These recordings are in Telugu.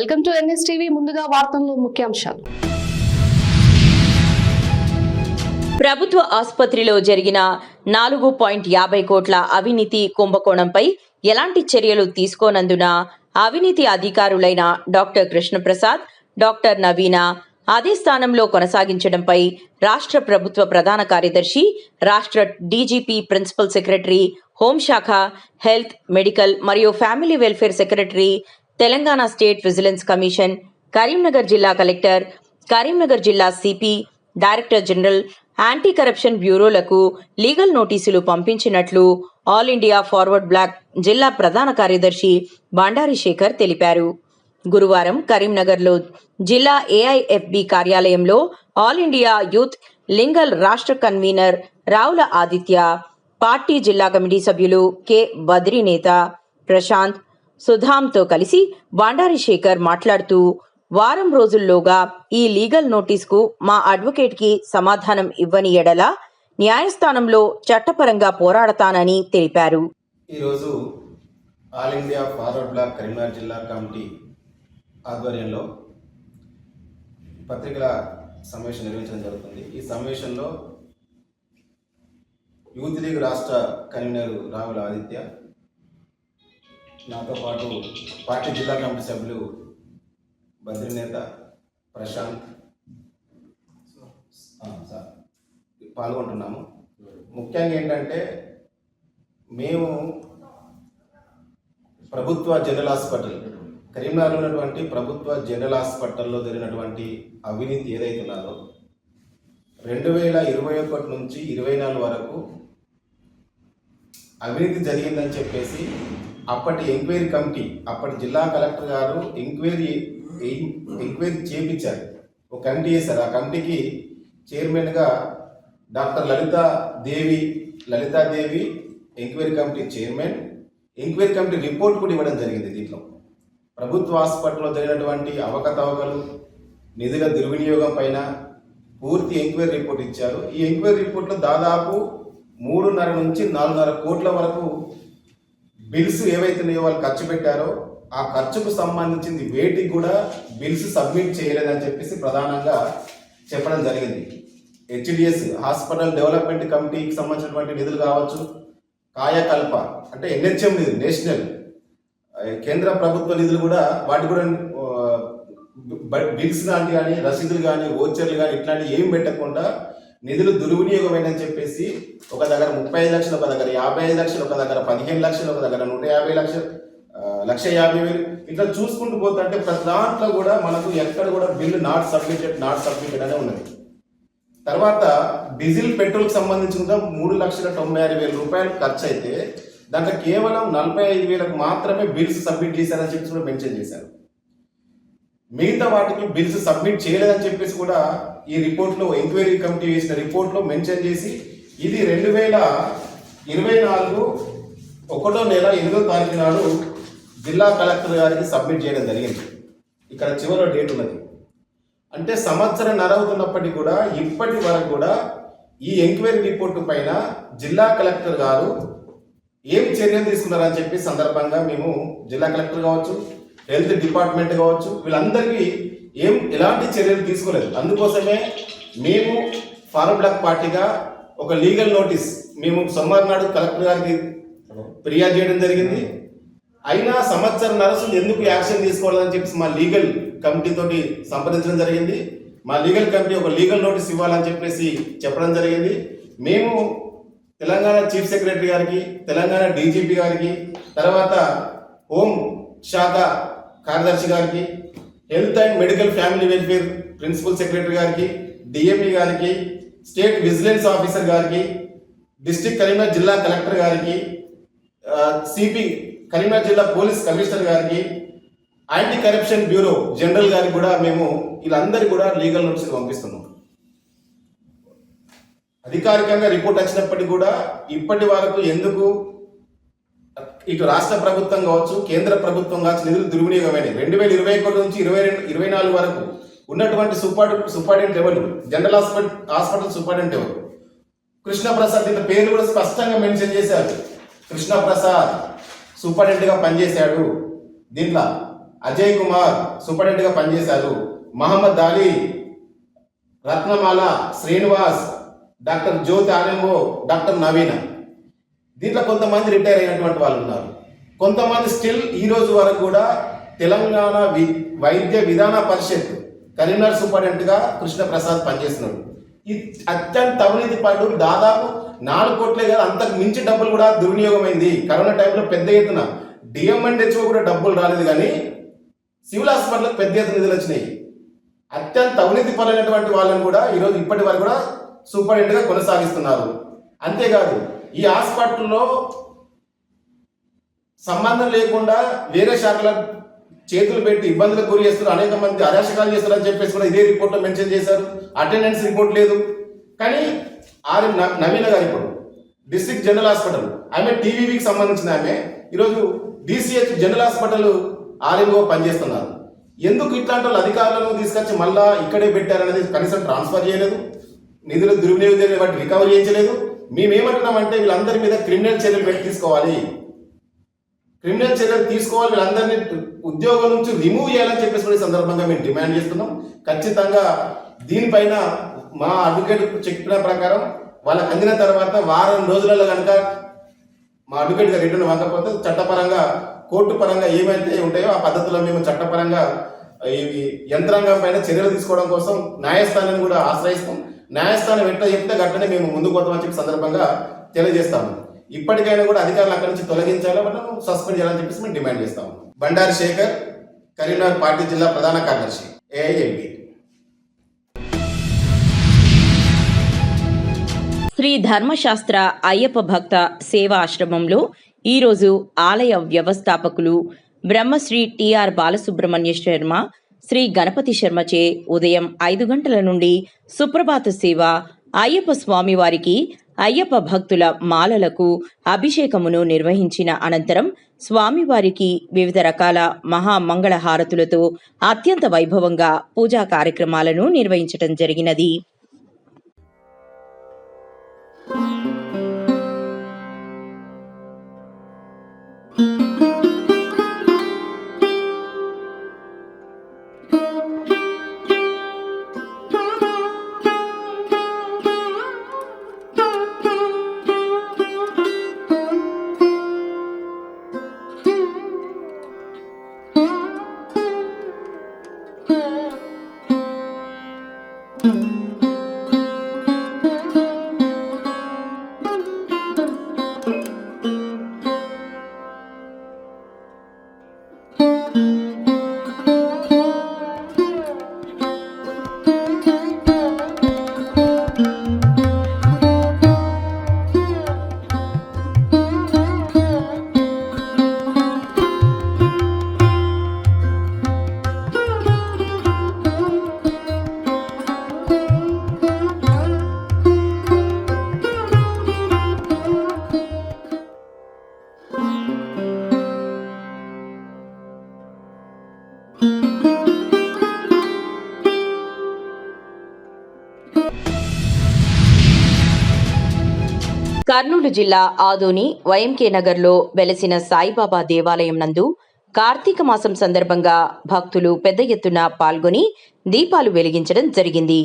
Welcome to NSTV. ముందుగా వార్తల్లో ముఖ్యాంశాలు. ప్రభుత్వ ఆసుపత్రిలో జరిగిన 4.50 కోట్ల అవినీతి కుంభకోణంపై ఎలాంటి చర్యలు తీసుకోనందున అవినీతి అధికారులైన డాక్టర్ కృష్ణప్రసాద్, డాక్టర్ నవీన అదే స్థానంలో కొనసాగించడంపై రాష్ట్ర ప్రభుత్వ ప్రధాన కార్యదర్శి, రాష్ట్ర డీజీపీ, ప్రిన్సిపల్ సెక్రటరీ, హోంశాఖ, హెల్త్, మెడికల్ మరియు family welfare secretary, Telangana state vigilance commission, Karimnagar జిల్లా కలెక్టర్, కరీంనగర్ జిల్లా CP, director general, anti corruption బ్యూరోలకు లీగల్ నోటీసులు పంపించినట్లు ఆల్ ఇండియా ఫార్వర్డ్ బ్లాక్ జిల్లా ప్రధాన కార్యదర్శి బండారి శేఖర్ తెలిపారు. గురువారం కరీంనగర్లో జిల్లా ఏఐఎఫ్బి కార్యాలయంలో ఆల్ ఇండియా యూత్ లింగల్ రాష్ట్ర కన్వీనర్ రావుల ఆదిత్య, పార్టీ జిల్లా కమిటీ సభ్యులు కె బద్రీనేత, ప్రశాంత్, సుధాంతో కలిసి బండారి శేఖర్ మాట్లాడుతూ, వారం రోజుల్లోగా ఈ లీగల్ నోటీస్కు మా అడ్వకేట్కి సమాధానం ఇవ్వని ఎడల న్యాయస్థానంలో చట్టపరంగా పోరాడతానని తెలిపారు. ఈరోజు All India forward Bloc Karimnagar జిల్లా కమిటీ ఆధ్వర్యంలో పత్రికల సమావేశం నిర్వహించడం జరుగుతుంది. ఈ సమావేశంలో యూత్ లీగ్ రాష్ట్ర కన్వీనర్ రావుల ఆదిత్య, నాతో పాటు పార్టీ జిల్లా కమిటీ సభ్యులు బద్రీనేత, ప్రశాంత్ పాల్గొంటున్నాము. ముఖ్యంగా ఏంటంటే, మేము ప్రభుత్వ జనరల్ హాస్పిటల్ కరీంనగర్లో ఉన్నటువంటి ప్రభుత్వ జనరల్ హాస్పిటల్లో జరిగినటువంటి అవినీతి ఏదైతే ఉన్నదో 2021 నుంచి 24 వరకు అవినీతి జరిగిందని చెప్పేసి అప్పటి ఎంక్వైరీ కమిటీ, అప్పటి జిల్లా కలెక్టర్ గారు ఎంక్వైరీ చేయించారు. ఒక కమిటీ చేశారు. ఆ కమిటీకి చైర్మన్గా doctor Lalitha Devi enquiry committee chairman. Enquiry committee report కూడా ఇవ్వడం జరిగింది. దీంట్లో ప్రభుత్వ హాస్పిటల్లో జరిగినటువంటి అవకతవకలు, నిధుల దుర్వినియోగం పైన పూర్తి ఎంక్వైరీ రిపోర్ట్ ఇచ్చారు. ఈ ఎంక్వైరీ రిపోర్ట్లో దాదాపు 3.5 నుంచి 4.5 కోట్ల వరకు బిల్స్ ఏవైతే వాళ్ళు ఖర్చు పెట్టారో ఆ ఖర్చుకు సంబంధించింది వేటికి కూడా బిల్స్ సబ్మిట్ చేయలేదని చెప్పేసి ప్రధానంగా చెప్పడం జరిగింది. HDS హాస్పిటల్ డెవలప్మెంట్ కమిటీకి సంబంధించినటువంటి నిధులు కావచ్చు, కాయకల్ప అంటే NHM నిధులు, నేషనల్ కేంద్ర ప్రభుత్వ నిధులు కూడా వాటి కూడా బిల్స్ లాంటి కానీ, రసీదులు కానీ, ఓచర్లు కానీ ఇట్లాంటివి ఏం పెట్టకుండా నిధులు దుర్వినియోగమైందని చెప్పేసి ఒక దగ్గర 35 లక్షలు, ఒక దగ్గర 55 లక్షలు, ఒక దగ్గర 15 లక్షలు, ఒక దగ్గర 150 లక్షలు, 1,50,000 ఇట్లా చూసుకుంటూ పోతుంటే ప్రతి దాంట్లో కూడా మనకు ఎక్కడ కూడా బిల్లు నాట్ సబ్మిటెడ్ అనే ఉన్నది. తర్వాత డీజిల్, పెట్రోల్కి సంబంధించి 3,96,000 రూపాయలు ఖర్చు అయితే దాంట్లో కేవలం 45,000 మాత్రమే బిల్స్ సబ్మిట్ చేశారని చెప్పేసి కూడా మెన్షన్ చేశారు. మిగతా వాటికి బిల్స్ సబ్మిట్ చేయలేదని చెప్పేసి కూడా ఈ రిపోర్ట్లో, ఎంక్వైరీ కమిటీ వేసిన రిపోర్ట్లో మెన్షన్ చేసి, ఇది 2024 1వ నెల 8వ తారీఖు నాడు జిల్లా కలెక్టర్ గారికి సబ్మిట్ చేయడం జరిగింది. ఇక్కడ చివరి డేట్ ఉన్నది. అంటే సంవత్సరం నరవుతున్నప్పటికీ కూడా ఇప్పటి వరకు కూడా ఈ ఎంక్వైరీ రిపోర్టు పైన జిల్లా కలెక్టర్ గారు ఏం చర్యలు తీసుకున్నారని చెప్పి సందర్భంగా మేము జిల్లా కలెక్టర్ కావచ్చు, హెల్త్ డిపార్ట్మెంట్ కావచ్చు, వీళ్ళందరికీ ఎలాంటి చర్యలు తీసుకోలేదు. అందుకోసమే మేము ఫార్వర్డ్ బ్లాక్ పార్టీగా ఒక లీగల్ నోటీస్ మేము సోమవారం నాడు కలెక్టర్ గారికి ఫిర్యాదు చేయడం జరిగింది. అయినా సంవత్సరం నరసులు ఎందుకు యాక్షన్ తీసుకోవాలని చెప్పి మా లీగల్ కమిటీ తోటి సంప్రదించడం జరిగింది. మా లీగల్ కమిటీ ఒక లీగల్ నోటీస్ ఇవ్వాలని చెప్పేసి చెప్పడం జరిగింది. మేము తెలంగాణ చీఫ్ సెక్రటరీ గారికి, తెలంగాణ డీజీపీ గారికి, తర్వాత హోం శాఖ కార్యదర్శి గారికి, health and medical family welfare principal secretary గారికి, డిఎంఈ గారికి, స్టేట్ విజిలెన్స్ ఆఫీసర్ గారికి, డిస్ట్రిక్ట్ కరీంనగర్ జిల్లా కలెక్టర్ గారికి, సిపి కరీంనగర్ జిల్లా పోలీస్ కమిషనర్ గారికి, యాంటీ కరప్షన్ బ్యూరో జనరల్ గారికి కూడా మేము వీళ్ళందరికీ కూడా లీగల్ నోటీసులు పంపిస్తున్నాం. అధికారికంగా రిపోర్ట్ వచ్చినప్పటికీ కూడా ఇప్పటి వరకు ఎందుకు ఇటు రాష్ట్ర ప్రభుత్వం కావచ్చు, కేంద్ర ప్రభుత్వం కావచ్చు నిధులు దుర్వినియోగమైనవి. 2021 నుంచి 2024 వరకు ఉన్నటువంటి సూపరింటెండెంట్ ఎవరు, జనరల్ హాస్పిటల్ సూపరింటెండెంట్ ఎవరు, కృష్ణప్రసాద్. ఇంత పేరు కూడా స్పష్టంగా మెన్షన్ చేశారు. కృష్ణప్రసాద్ సూపరింటెండెంట్గా పనిచేశాడు. దీంట్లో అజయ్ కుమార్ సూపరింటెండెంట్గా పనిచేశారు. మహమ్మద్ అలీ, రత్నమాల, శ్రీనివాస్, డాక్టర్ జ్యోతి ఆర్ఎంఓ, డాక్టర్ నవీన. దీంట్లో కొంతమంది రిటైర్ అయినటువంటి వాళ్ళు ఉన్నారు. కొంతమంది స్టిల్ ఈ రోజు వరకు కూడా తెలంగాణ వైద్య విధాన పరిషత్ కరీంనగర్ సూపరింటెండెంట్గా కృష్ణప్రసాద్ పనిచేస్తున్నాడు. ఈ అత్యంత అవినీతి పరుడు. దాదాపు 4 కోట్లే కాదు, అంతకు మించి డబ్బులు కూడా దుర్వినియోగమైంది. కరోనా టైంలో పెద్ద ఎత్తున డిఎంఎన్హెచ్ఓ కూడా డబ్బులు రాలేదు, కానీ సివిల్ హాస్పిటల్కి పెద్ద ఎత్తున నిధులు వచ్చినాయి. అత్యంత అవినీతి పరులైనటువంటి వాళ్ళని కూడా ఈరోజు ఇప్పటి వరకు కూడా సూపరింటెండెంట్గా కొనసాగిస్తున్నారు. అంతేకాదు ఈ హాస్పిటల్లో సంబంధం లేకుండా వేరే శాఖల చేతులు పెట్టి ఇబ్బందులకు గురి చేస్తారు, అనేక మంది అరాచకాలు చేస్తారని చెప్పేసి కూడా ఇదే రిపోర్ట్లో మెన్షన్ చేశారు. అటెండెన్స్ రిపోర్ట్ లేదు. కానీ ఆర్ఎం నవీన గారు ఇప్పుడు డిస్ట్రిక్ట్ జనరల్ హాస్పిటల్, ఆమె టీవీకి సంబంధించిన ఆమె ఈరోజు డిసిహెచ్ జనరల్ హాస్పిటల్ ఆర్ఎంఓ పనిచేస్తున్నారు. ఎందుకు ఇట్లాంటి వాళ్ళు అధికారులను తీసుకొచ్చి మళ్ళా ఇక్కడే పెట్టారనేది కనీసం ట్రాన్స్ఫర్ చేయలేదు, నిధులు దుర్వినియోగం చేయలేదు, వాటి రికవరీ చేయించలేదు. మేమేమంటున్నామంటే వీళ్ళందరి మీద క్రిమినల్ చర్యలు పెట్టి తీసుకోవాలి, క్రిమినల్ చర్యలు తీసుకోవాలి, వీళ్ళందరినీ ఉద్యోగం నుంచి రిమూవ్ చేయాలని చెప్పేసి కూడా ఈ సందర్భంగా మేము డిమాండ్ చేస్తున్నాం. ఖచ్చితంగా దీనిపైన మా అడ్వకేట్ చెప్పిన ప్రకారం వాళ్ళకి అందిన తర్వాత వారం రోజులలో కనుక మా అడ్వకేట్ గారు రిటర్న్ ఇవ్వకపోతే చట్టపరంగా కోర్టు పరంగా ఏమైతే ఉంటాయో ఆ పద్ధతిలో మేము చట్టపరంగా ఈ యంత్రాంగం పైన చర్యలు తీసుకోవడం కోసం న్యాయస్థానాన్ని కూడా ఆశ్రయిస్తాం. న్యాయస్థానం ఎట్లా చెప్తే గట్టనే మేము ముందుకు పోతామని చెప్పి సందర్భంగా తెలియజేస్తాము. ఇప్పటికైనా కూడా అధికారులు అక్కడి నుంచి తొలగించాలో మనం సస్పెండ్ చేయాలని చెప్పేసి మేము డిమాండ్ చేస్తాము. బండారి శేఖర్, కరీంనగర్ పార్టీ జిల్లా ప్రధాన కార్యదర్శి, ఏఐఎంపీ. శ్రీ ధర్మశాస్త్ర అయ్యప్ప భక్త సేవా ఆశ్రమంలో ఈరోజు ఆలయ వ్యవస్థాపకులు బ్రహ్మశ్రీ టిఆర్ బాలసుబ్రహ్మణ్య శర్మ, శ్రీ గణపతి శర్మచే ఉదయం 5 గంటల నుండి సుప్రభాత సేవ, అయ్యప్ప స్వామివారికి అయ్యప్ప భక్తుల మాలలకు అభిషేకమును నిర్వహించిన అనంతరం స్వామివారికి వివిధ రకాల మహామంగళ హారతులతో అత్యంత వైభవంగా పూజా కార్యక్రమాలను నిర్వహించడం జరిగినది. కర్నూలు జిల్లా ఆదోని వైఎంకే నగర్లో వెలసిన సాయిబాబా దేవాలయం నందు కార్తీక మాసం సందర్భంగా భక్తులు పెద్ద ఎత్తున పాల్గొని దీపాలు వెలిగించడం జరిగింది.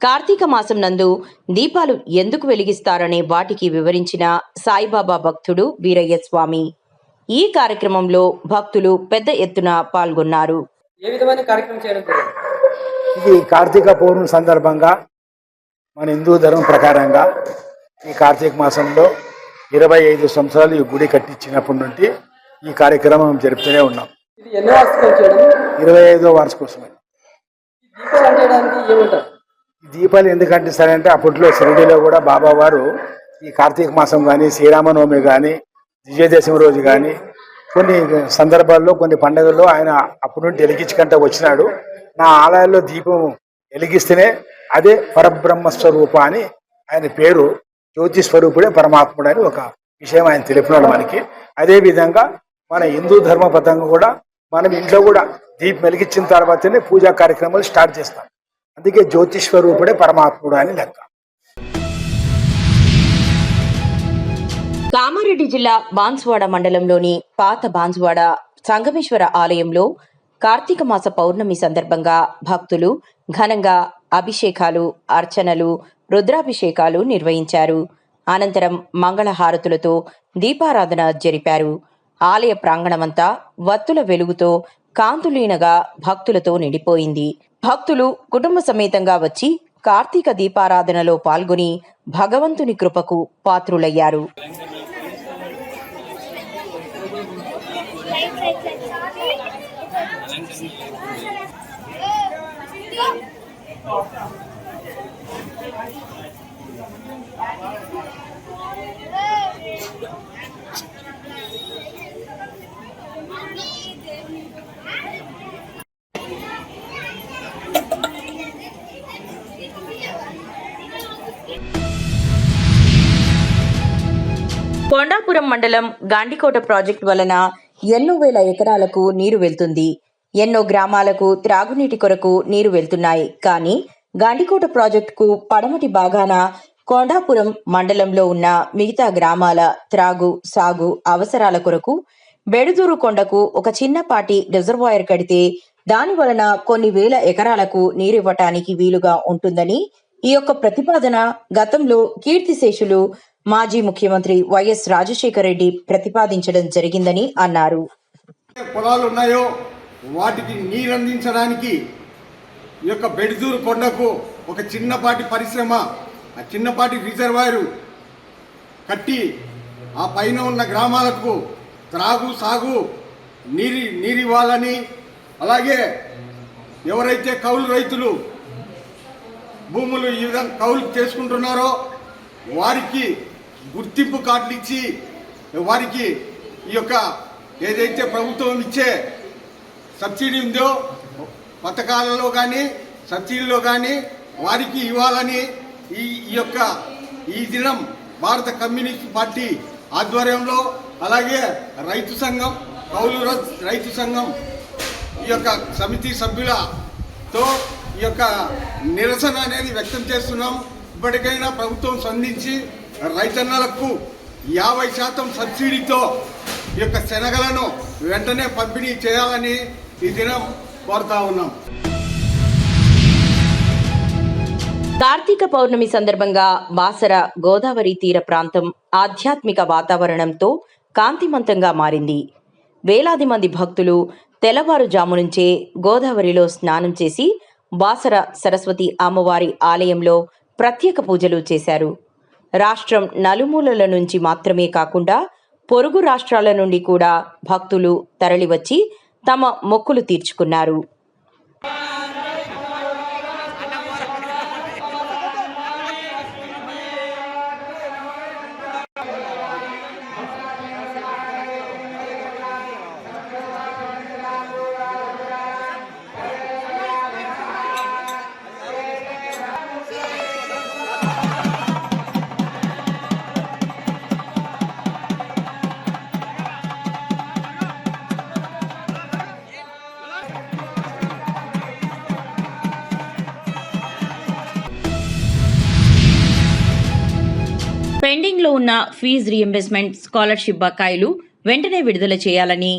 కార్తీక మాసం నందు దీపాలు ఎందుకు వెలిగిస్తారనే వాటికి వివరించిన సాయిబాబా భక్తుడు వీరయ్య స్వామి. ఈ కార్యక్రమంలో భక్తులు పెద్ద ఎత్తున పాల్గొన్నారు. ఇది కార్తీక పౌర్ణమి సందర్భంగా మన హిందూ ధర్మం ప్రకారంగా ఈ కార్తీక మాసంలో 25 సంవత్సరాలు ఈ గుడి కట్టించినప్పటి నుండి ఈ కార్యక్రమం జరుపుతూనే ఉన్నాం. 25వ వార్షికోత్సవం. దీపాలు ఎందుకు అంటిస్తారంటే అప్పట్లో షిరిడీలో కూడా బాబా వారు ఈ కార్తీక మాసం కానీ, శ్రీరామనవమి కానీ, విజయదశమి రోజు కానీ కొన్ని సందర్భాల్లో కొన్ని పండుగల్లో ఆయన అప్పటి నుండి వెలిగించుకుంటూ వచ్చినాడు. నా ఆలయాల్లో దీపం వెలిగిస్తేనే అదే పరబ్రహ్మ స్వరూప అని ఆయన పేరు, జ్యోతి స్వరూపుడే పరమాత్ముడు అని ఒక విషయం ఆయన తెలిపినాడు మనకి. అదేవిధంగా మన హిందూ ధర్మబద్ధంగా కూడా మనం ఇంట్లో కూడా దీపం వెలిగించిన తర్వాతనే పూజా కార్యక్రమాలు స్టార్ట్ చేస్తాం. అందుకే జ్యోతి స్వరూపుడే పరమాత్ముడు అని లెక్క. కామారెడ్డి జిల్లా బాన్సువాడ మండలంలోని పాత బాన్సువాడ సంగమేశ్వర ఆలయంలో కార్తీక మాస పౌర్ణమి సందర్భంగా భక్తులు ఘనంగా అభిషేకాలు, అర్చనలు, రుద్రాభిషేకాలు నిర్వహించారు. అనంతరం మంగళహారతులతో దీపారాధన జరిపారు. ఆలయ ప్రాంగణమంతా వత్తుల వెలుగుతో కాంతులీనగా భక్తులతో నిండిపోయింది. భక్తులు కుటుంబ సమేతంగా వచ్చి కార్తీక దీపారాధనలో పాల్గొని భగవంతుని కృపకు పాత్రులయ్యారు. కొండాపురం మండలం గాండికోట ప్రాజెక్టు వలన ఎన్నో వేల ఎకరాలకు నీరు వెళ్తుంది. ఎన్నో గ్రామాలకు త్రాగునీటి కొరకు నీరు వెళ్తున్నాయి. కానీ గాండికోట ప్రాజెక్టుకు పడమటి భాగాన కొండాపురం మండలంలో ఉన్న మిగతా గ్రామాల త్రాగు, సాగు అవసరాల కొరకు బెడుదూరు కొండకు ఒక చిన్నపాటి రిజర్వాయర్ కడితే దాని వలన కొన్ని వేల ఎకరాలకు నీరివ్వటానికి వీలుగా ఉంటుందని ఈ యొక్క ప్రతిపాదన గతంలో కీర్తిశేషులు మాజీ ముఖ్యమంత్రి వైఎస్ రాజశేఖర రెడ్డి ప్రతిపాదించడం జరిగిందని అన్నారు. పొలాలు ఉన్నాయో వాటికి నీరందించడానికి ఈ యొక్క బెడుదూరు కొండకు ఒక చిన్నపాటి పరిశ్రమ, ఆ చిన్నపాటి రిజర్వాయరు కట్టి ఆ పైన ఉన్న గ్రామాలకు త్రాగు, సాగు నీరివ్వాలని, అలాగే ఎవరైతే కౌలు రైతులు భూములు ఈ విధంగా కౌలు చేసుకుంటున్నారో వారికి గుర్తింపు కార్డులు ఇచ్చి వారికి ఈ యొక్క ఏదైతే ప్రభుత్వం ఇచ్చే సబ్సిడీ ఉందో పథకాలలో కానీ సబ్సిడీలో కానీ వారికి ఇవ్వాలని ఈ దినం భారత కమ్యూనిస్ట్ పార్టీ ఆధ్వర్యంలో, అలాగే రైతు సంఘం, కౌలు రైతు సంఘం ఈ యొక్క సమితి సభ్యులతో ఈ యొక్క నిరసన అనేది వ్యక్తం చేస్తున్నాం. ఇప్పటికైనా ప్రభుత్వం స్పందించి రైతన్నలకు 50% సబ్సిడీతో ఈ యొక్క శనగలను వెంటనే పంపిణీ చేయాలని ఈ దినం కోరుతా ఉన్నాం. కార్తీక పౌర్ణమి సందర్భంగా బాసర గోదావరి తీర ప్రాంతం ఆధ్యాత్మిక వాతావరణంతో కాంతిమంతంగా మారింది. వేలాది మంది భక్తులు తెల్లవారుజాము నుంచే గోదావరిలో స్నానం చేసి బాసర సరస్వతి అమ్మవారి ఆలయంలో ప్రత్యేక పూజలు చేశారు. రాష్ట్రం నలుమూలల నుంచి మాత్రమే కాకుండా పొరుగు రాష్ట్రాల నుండి కూడా భక్తులు తరలివచ్చి తమ మొక్కులు తీర్చుకున్నారు. పెండింగ్లో ఉన్న ఫీజు రీయింబర్స్మెంట్, స్కాలర్షిప్ బకాయిలు వెంటనే విడుదల చేయాలని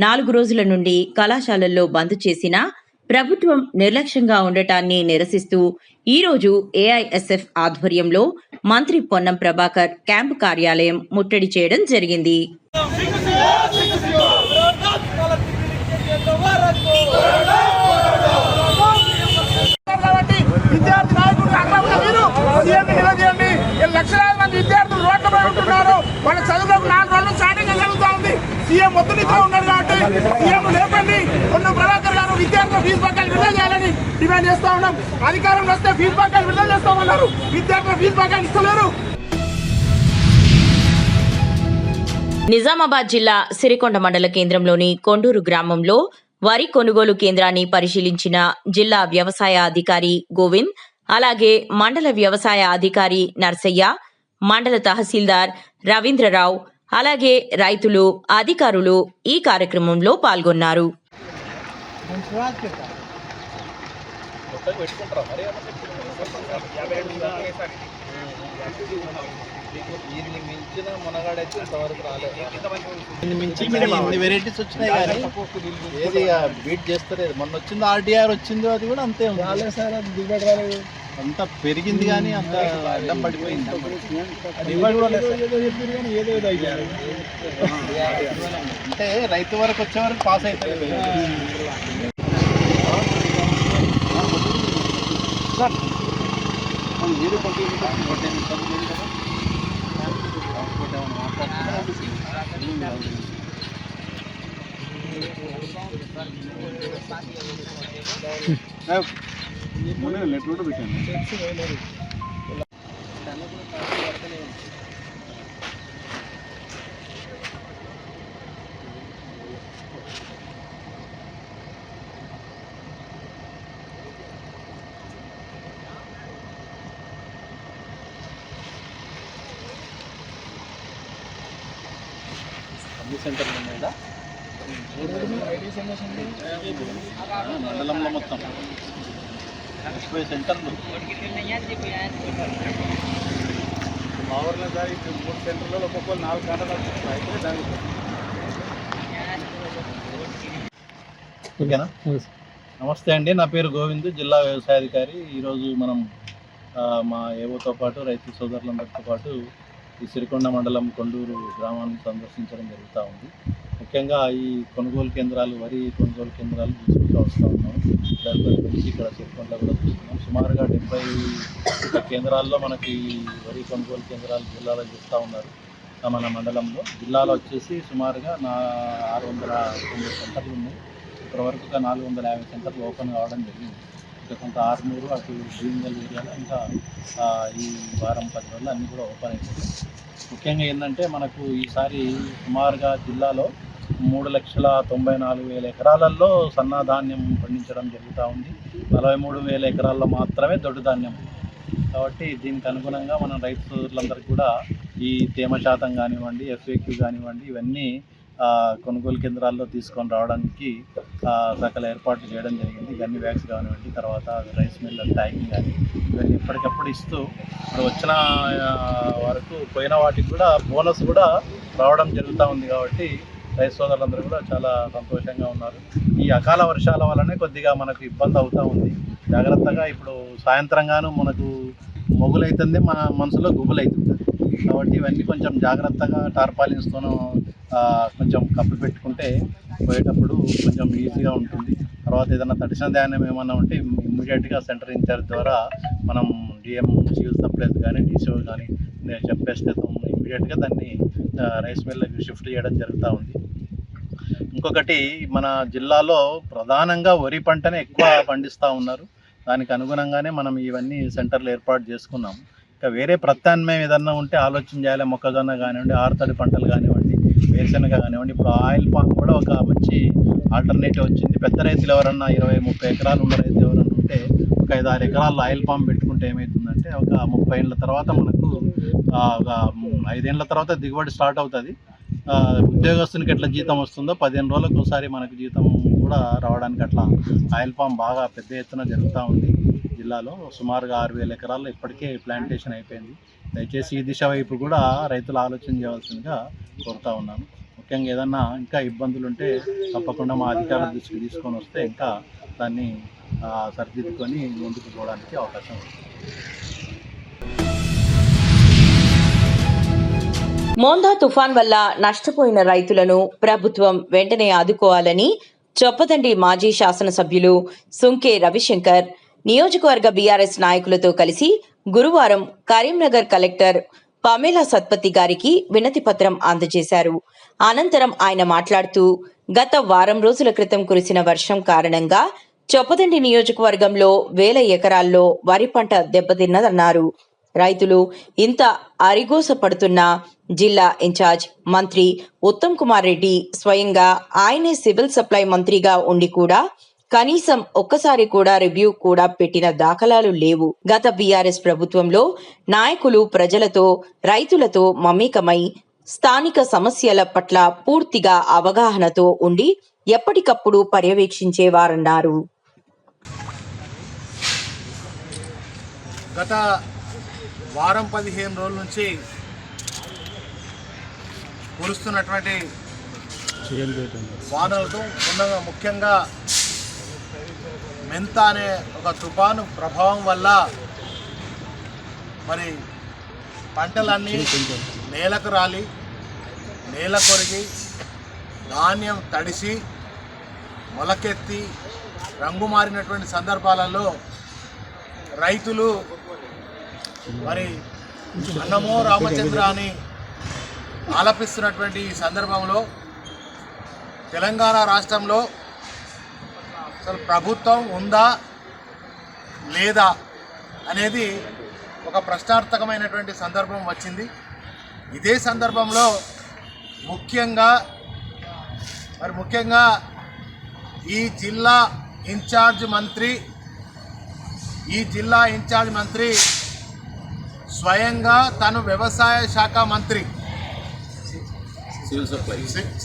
4 రోజుల నుండి కళాశాలల్లో బంద్ చేసిన ప్రభుత్వం నిర్లక్ష్యంగా ఉండటాన్ని నిరసిస్తూ ఈరోజు ఏఐఎస్ఎఫ్ ఆధ్వర్యంలో మంత్రి పొన్నం ప్రభాకర్ క్యాంపు కార్యాలయం ముట్టడి చేయడం జరిగింది. లక్షలాది మంది విద్యార్థులు రోడ్లపై ఉంటున్నారు. వాళ్ళ చదువులకు 4 రోజులు స్టార్టింగ్ జరుగుతూ ఉంది. సీఎం మొత్తునితో ఉన్నారు కాబట్టి సీఎం లేపండి, పొన్నం ప్రభాకర్ గారు విద్యార్థుల ఫీజు బకాయిలు విడుదల చేయాలని డిమాండ్ చేస్తా ఉన్నాం. అధికారంలో వస్తే ఫీజు బకాయిలు విడుదల చేస్తామన్నారు, విద్యార్థుల ఫీజు బకాయిలు ఇస్తలేరు. నిజామాబాద్ జిల్లా సిరికొండ మండల కేంద్రంలోని కొండూరు గ్రామంలో వరి కొనుగోలు కేంద్రాన్ని పరిశీలించిన జిల్లా వ్యవసాయ అధికారి గోవింద్, అలాగే మండల వ్యవసాయ అధికారి నర్సయ్య, మండల తహసీల్దార్ రవీంద్రరావు, అలాగే రైతులు, అధికారులు ఈ కార్యక్రమంలో పాల్గొన్నారు. దీన్ని మించిన మునగాడైతే ఇంతవరకు రాలేదు. దీన్ని మించి ఇన్ని వెరైటీస్ వచ్చినాయి కానీ ఏది బీట్ చేస్తలేదు. మొన్న వచ్చింది ఆర్డీఆర్ వచ్చింది, అది కూడా అంతే ఉంది సార్. అది దిగుబడి రాలేదు, అంత పెరిగింది కానీ అంత అడ్డం పడిపోయింది. అంటే రైతు వరకు వచ్చే వరకు పాస్ అవుతుంది. లెటర్ కూడా పెట్టాను. అన్ని సెంటర్లు ఉన్నాయా మండలంలో మొత్తం 30 సెంటర్లు. మా ఊర్లో సార్ ఇప్పుడు 3 సెంటర్లలో ఒక్కొక్క 4 గంటలు అయితే దానికి ఓకేనా. నమస్తే అండి, నా పేరు గోవింద్, జిల్లా వ్యవసాయాధికారి. ఈరోజు మనం మా ఏవోతో పాటు రైతు సోదరులందరితో పాటు ఈ సిరికొండ మండలం కొండూరు గ్రామాన్ని సందర్శించడం జరుగుతూ ఉంది. ముఖ్యంగా ఈ కొనుగోలు కేంద్రాలు, వరి కొనుగోలు కేంద్రాలు చూసుకుంటూ వస్తూ ఉన్నాం. దాని గురించి ఇక్కడ సిరికొండలో కూడా చూస్తున్నాం. సుమారుగా 70 కేంద్రాల్లో మనకి వరి కొనుగోలు కేంద్రాలు జిల్లాలో చూస్తూ ఉన్నారు. మన మండలంలో జిల్లాలో వచ్చేసి సుమారుగా 690 సెంటర్లు ఉన్నాయి. ఇప్పటివరకు 450 సెంటర్లు ఓపెన్ కావడం జరిగింది. ఇంకా కొంత ఆర్మూరు, అటు భీమగల్ ఏరియాలో ఇంకా ఈ వారం 10 రోజులు అన్నీ కూడా ఓపెన్ అయిపోతాయి. ముఖ్యంగా ఏంటంటే మనకు ఈసారి సుమారుగా జిల్లాలో 3,94,000 ఎకరాలలో సన్నధాన్యం పండించడం జరుగుతూ ఉంది. 43,000 ఎకరాల్లో మాత్రమే దొడ్డు ధాన్యం. కాబట్టి దీనికి అనుగుణంగా మనం రైతులందరికీ కూడా ఈ తేమ శాతం కానివ్వండి, ఎఫ్ఏక్యూ కానివ్వండి, ఇవన్నీ కొనుగోలు కేంద్రాల్లో తీసుకొని రావడానికి సకల ఏర్పాట్లు చేయడం జరిగింది. గన్ని వ్యాక్స్ కానివ్వండి, తర్వాత రైస్ మిల్ ట్యాగింగ్ కానీ ఇవన్నీ ఎప్పటికప్పుడు ఇస్తూ ఇప్పుడు వచ్చిన వరకు పోయిన వాటికి కూడా బోనస్ కూడా రావడం జరుగుతూ ఉంది. కాబట్టి రైతు సోదరులందరూ కూడా చాలా సంతోషంగా ఉన్నారు. ఈ అకాల వర్షాల వల్లనే కొద్దిగా మనకు ఇబ్బంది అవుతూ ఉంది. జాగ్రత్తగా ఇప్పుడు సాయంత్రంగాను మనకు మొగులైతుంది, మన మనసులో గుబులైతుంది. కాబట్టి ఇవన్నీ కొంచెం జాగ్రత్తగా టార్పాలిన్స్తోనూ కొంచెం కప్పు పెట్టుకుంటే పోయేటప్పుడు కొంచెం ఈజీగా ఉంటుంది. తర్వాత ఏదైనా తడిసిన ధాన్యం ఏమన్నా ఉంటే ఇమ్మీడియట్గా సెంటర్ ఇన్ఛార్జ్ ద్వారా మనం డిఎం సివిల్ సప్లైస్ కానీ డిసిఓ కానీ చెప్పేస్తే ఇమ్మీడియట్గా దాన్ని రైస్ మిల్కి షిఫ్ట్ చేయడం జరుగుతూ ఉంది. ఇంకొకటి, మన జిల్లాలో ప్రధానంగా వరి పంటనే ఎక్కువ పండిస్తూ ఉన్నారు. దానికి అనుగుణంగానే మనం ఇవన్నీ సెంటర్లు ఏర్పాటు చేసుకున్నాం. ఇంకా వేరే ప్రత్యామ్నాయం ఏదన్నా ఉంటే ఆలోచన చేయాలి. మొక్కజొన్న కానివ్వండి, ఆరుతడి పంటలు కానివ్వండి, వేరుశనగ కానివ్వండి. ఇప్పుడు ఆయిల్ పామ్ కూడా ఒక మంచి ఆల్టర్నేటివ్ వచ్చింది. పెద్ద రైతులు ఎవరన్నా 20-30 ఎకరాలు ఉన్న రైతు ఎవరన్నా ఉంటే ఒక 5-6 ఎకరాల్లో ఆయిల్ పామ్ పెట్టుకుంటే ఏమవుతుందంటే ఒక 30 ఏళ్ళ తర్వాత మనకు ఒక 5 ఏళ్ళ తర్వాత దిగుబడి స్టార్ట్ అవుతుంది. ఉద్యోగస్తునికి ఎట్లా జీతం వస్తుందో 15 రోజులకు ఒకసారి మనకు జీతం కూడా రావడానికి అట్లా ఆయిల్ పామ్ బాగా పెద్ద ఎత్తున జరుగుతూ ఉంది. జిల్లాలో సుమారుగా 6,000 ఎకరాల్లో ఇప్పటికే ప్లాంటేషన్ అయిపోయింది. దయచేసి ఈ దిశ వైపు కూడా రైతులు ఆలోచన చేయవలసిందిగా కోరుతా ఉన్నాను. ముఖ్యంగా ఏదన్నా ఇంకా ఇబ్బందులు ఉంటే తప్పకుండా మా అధికారుల దృష్టికి తీసుకొని వస్తే ఇంకా దాన్ని సరిదిద్దుకొని ముందుకు పోవడానికి అవకాశం ఉంది. మోందా తుఫాన్ వల్ల నష్టపోయిన రైతులను ప్రభుత్వం వెంటనే ఆదుకోవాలని చొప్పదండి మాజీ శాసనసభ్యులు సుంకే రవిశంకర్ నియోజకవర్గ బీఆర్ఎస్ నాయకులతో కలిసి గురువారం కరీంనగర్ కలెక్టర్ పమేలా సత్పతి గారికి వినతి పత్రం అందజేశారు. అనంతరం ఆయన మాట్లాడుతూ, గత వారం రోజుల క్రితం కురిసిన వర్షం కారణంగా చొప్పదండి నియోజకవర్గంలో 1000 ఎకరాల్లో వరి పంట దెబ్బతిన్నదన్నారు. రైతులు ఇంత అరిగోస పడుతున్నా జిల్లా ఇన్ఛార్జ్ మంత్రి ఉత్తమ్ కుమార్ రెడ్డి స్వయంగా ఆయనే సివిల్ సప్లై మంత్రిగా ఉండి కూడా కనీసం ఒక్కసారి కూడా రివ్యూ కూడా పెట్టిన దాఖలాలు లేవు. గత బీఆర్ఎస్ ప్రభుత్వంలో నాయకులు ప్రజలతో, రైతులతో మమేకమై స్థానిక సమస్యల పట్ల పూర్తిగా అవగాహనతో ఉండి ఎప్పటికప్పుడు పర్యవేక్షించేవారన్నారు. గత వారం 15 రోజుల నుంచి కురుస్తున్నటువంటి వానలతో ముఖ్యంగా మెంత అనే ఒక తుఫాను ప్రభావం వల్ల మరి పంటలన్నీ నేలకు రాలి నేల కొరిగి ధాన్యం తడిసి మొలకెత్తి రంగు మారినటువంటి సందర్భాలలో రైతులు మరి అన్నమో రామచంద్ర అని ఆలపిస్తున్నటువంటి ఈ సందర్భంలో తెలంగాణ రాష్ట్రంలో అసలు ప్రభుత్వం ఉందా లేదా అనేది ఒక ప్రశ్నార్థకమైనటువంటి సందర్భం వచ్చింది. ఇదే సందర్భంలో ముఖ్యంగా ఈ జిల్లా ఇన్ఛార్జ్ మంత్రి స్వయంగా తను వ్యవసాయ శాఖ మంత్రి,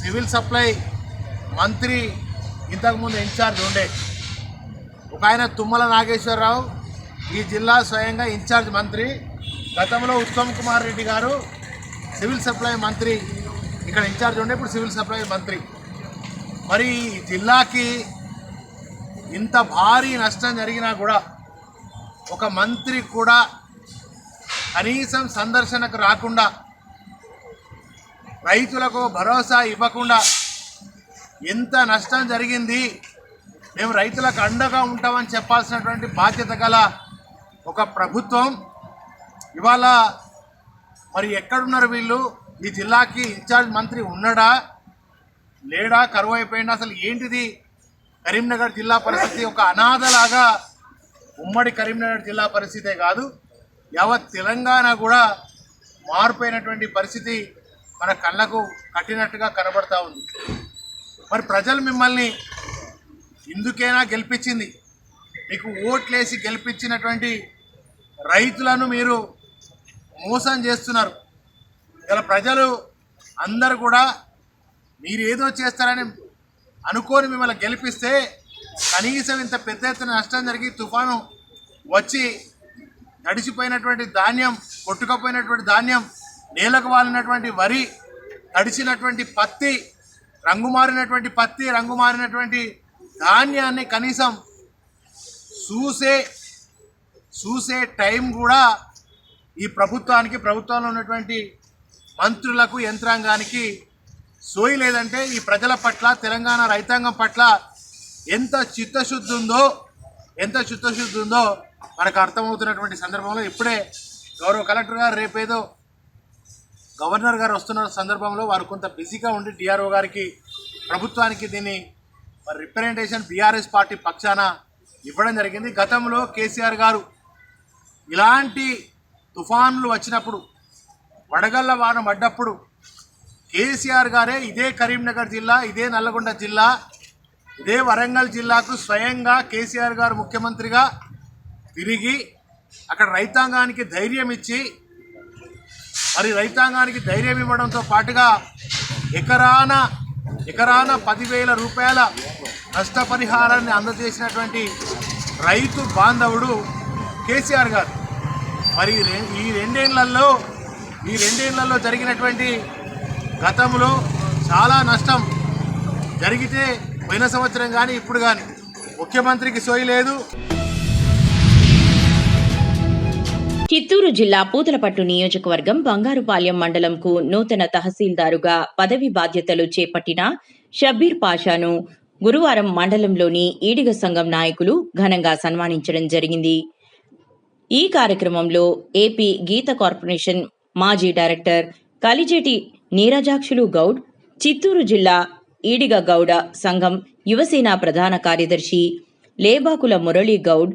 సివిల్ సప్లై మంత్రి ఇంతకుముందు ఇన్ఛార్జ్ ఉండే ఒక ఆయన తుమ్మల నాగేశ్వరరావు ఈ జిల్లా స్వయంగా ఇన్ఛార్జ్ మంత్రి. గతంలో ఉత్తమ్ కుమార్ రెడ్డి గారు సివిల్ సప్లై మంత్రి ఇక్కడ ఇన్ఛార్జ్ ఉండే, ఇప్పుడు సివిల్ సప్లై మంత్రి. మరి ఈ జిల్లాకి ఇంత భారీ నష్టం జరిగినా కూడా ఒక మంత్రి కూడా కనీసం సందర్శనకు రాకుండా రైతులకు భరోసా ఇవ్వకుండా ఎంత నష్టం జరిగింది, మేము రైతులకు అండగా ఉంటామని చెప్పాల్సినటువంటి బాధ్యత గల ఒక ప్రభుత్వం ఇవాళ మరి ఎక్కడున్నారు వీళ్ళు? ఈ జిల్లాకి ఇన్ఛార్జ్ మంత్రి ఉన్నాడా లేడా, కరువు అయిపోయిందా, అసలు ఏంటిది? కరీంనగర్ జిల్లా పరిస్థితి ఒక అనాథలాగా, ఉమ్మడి కరీంనగర్ జిల్లా పరిస్థితే కాదు యావత్ తెలంగాణ కూడా మారిపోయినటువంటి పరిస్థితి మన కళ్ళకు కట్టినట్టుగా కనబడతా ఉంది. మరి ప్రజలు మిమ్మల్ని ఇందుకైనా గెలిపించింది, మీకు ఓట్లేసి గెలిపించినటువంటి రైతులను మీరు మోసం చేస్తున్నారు. ఇలా ప్రజలు అందరూ కూడా మీరు ఏదో చేస్తారని అనుకోని మిమ్మల్ని గెలిపిస్తే కనీసం ఇంత పెద్ద ఎత్తున నష్టం జరిగి తుఫాను వచ్చి తడిసిపోయినటువంటి ధాన్యం, కొట్టుకపోయినటువంటి ధాన్యం, నేలకు వాలినటువంటి వరి, తడిసినటువంటి పత్తి, రంగు మారినటువంటి ధాన్యాన్ని కనీసం చూసే టైం కూడా ఈ ప్రభుత్వంలో ఉన్నటువంటి మంత్రులకు, యంత్రాంగానికి సోయి లేదంటే ఈ ప్రజల పట్ల, తెలంగాణ రైతాంగం పట్ల ఎంత చిత్తశుద్ధి ఉందో మనకు అర్థమవుతున్నటువంటి సందర్భంలో ఇప్పుడే గౌరవ కలెక్టర్ గారు రేపేదో గవర్నర్ గారు వస్తున్న సందర్భంలో వారు కొంత బిజీగా ఉండి డిఆర్ఓ గారికి, ప్రభుత్వానికి దీన్ని రిప్రజెంటేషన్ బీఆర్ఎస్ పార్టీ పక్షాన ఇవ్వడం జరిగింది. గతంలో కేసీఆర్ గారు ఇలాంటి తుఫాన్లు వచ్చినప్పుడు, వడగళ్ల వాన పడ్డప్పుడు కేసీఆర్ గారే ఇదే కరీంనగర్ జిల్లా, ఇదే నల్లగొండ జిల్లా, ఇదే వరంగల్ జిల్లాకు స్వయంగా కేసీఆర్ గారు ముఖ్యమంత్రిగా తిరిగి అక్కడ రైతాంగానికి ధైర్యం ఇచ్చి, మరి రైతాంగానికి ధైర్యం ఇవ్వడంతో పాటుగా ఎకరాన 10,000 రూపాయల నష్టపరిహారాన్ని అందజేసినటువంటి రైతు బాంధవుడు కేసీఆర్ గారు. మరి ఈ రెండేళ్లలో జరిగినటువంటి గతంలో చాలా నష్టం జరిగితే పోయిన సంవత్సరం కానీ ఇప్పుడు కానీ ముఖ్యమంత్రికి సోయి లేదు. చిత్తూరు జిల్లా పూతలపట్టు నియోజకవర్గం బంగారుపాలెం మండలంకు నూతన తహసీల్దారుగా పదవి బాధ్యతలు చేపట్టిన షబ్బీర్ పాషాను గురువారం మండలంలోని ఈడిగ సంఘం నాయకులు ఘనంగా సన్మానించడం జరిగింది. ఈ కార్యక్రమంలో ఏపీ గీత కార్పొరేషన్ మాజీ డైరెక్టర్ కలిజేటి నీరజాక్షులు గౌడ్, చిత్తూరు జిల్లా ఈడిగ గౌడ సంఘం యువసేన ప్రధాన కార్యదర్శి లేబాకుల మురళీ గౌడ్,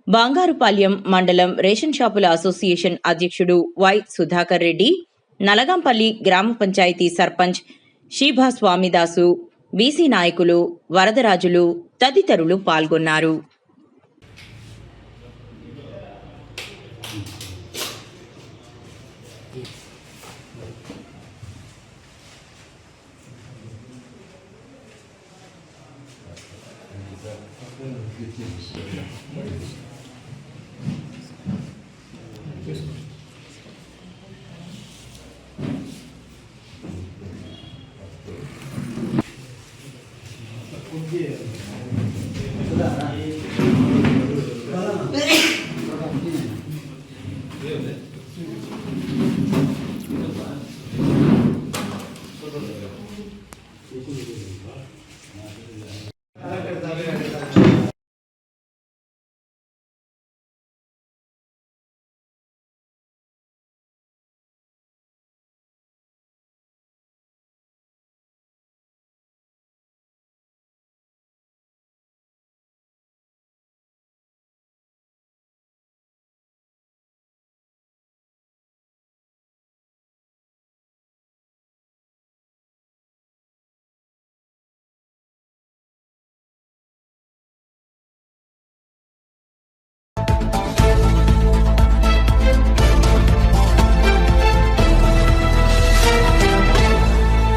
బంగారుపాలెం మండలం రేషన్ షాపుల అసోసియేషన్ అధ్యక్షుడు వై సుధాకర్ రెడ్డి, నలగంపల్లి గ్రామ పంచాయతీ సర్పంచ్ షీభా స్వామిదాసు, బీసీ నాయకులు, వరదరాజులు తదితరులు పాల్గొన్నారు.